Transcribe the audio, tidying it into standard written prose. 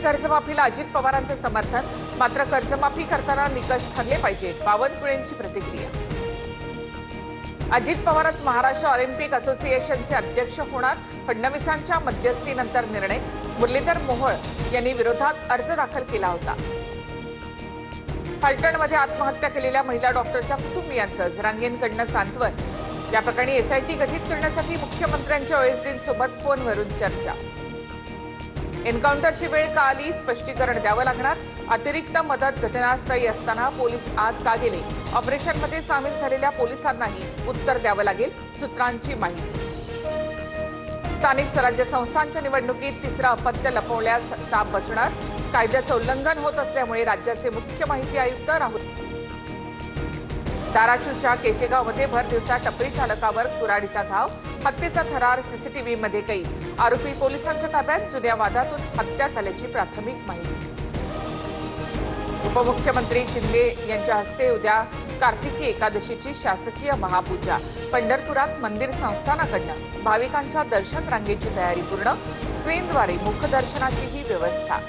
कर्जमाफीला अजित पवारांचे समर्थन, मात्र कर्जमाफी करताना निकष ठरले पाहिजे, बावनकुळेंची प्रतिक्रिया। अजित पवारच महाराष्ट्र ऑलिम्पिक असोसिएशनचे अध्यक्ष होणार, फडणवीसांच्या मध्यस्थीनंतर निर्णय। मुरलीधर मोहोळ यांनी विरोधात अर्ज दाखल केला होता। फलटणमध्ये आत्महत्या केलेल्या महिला डॉक्टरच्या कुटुंबियांचं जरांगेंकडनं सांत्वन। या प्रकरणी एसआयटी गठीत करण्यासाठी मुख्यमंत्र्यांच्या ओएसडींसोबत फोनवरून चर्चा। एन्काउंटरची वेळ का आली, स्पष्टीकरण द्यावं लागणार। अतिरिक्त मदत घटनास्थळी असताना पोलीस आत का गेले, ऑपरेशनमध्ये सामील झालेल्या पोलिसांनाही उत्तर द्यावं लागेल, सूत्रांची माहिती। स्थानिक स्वराज्य संस्थांच्या निवडणुकीत तिसरा अपत्य लपवल्यास चाप बसणार, कायद्याचं उल्लंघन होत असल्यामुळे राज्याचे मुख्य माहिती आयुक्त राहुल। धाराशिवच्या केशेगावमध्ये भर दिवसा टपरी चालकावर कुऱ्हाडीचा घाव, हत्येचा थरार सीसीटीव्हीमध्ये कैद। आरोपी पोलिसांच्या ताब्यात, जुन्या वादातून हत्या झाल्याची प्राथमिक माहिती। उपमुख्यमंत्री शिंदे यांच्या हस्ते उद्या कार्तिकी एकादशीची शासकीय महापूजा। पंढरपुरात मंदिर संस्थानाकडनं भाविकांच्या दर्शन रांगेची तयारी पूर्ण, स्क्रीनद्वारे मुखदर्शनाचीही व्यवस्था।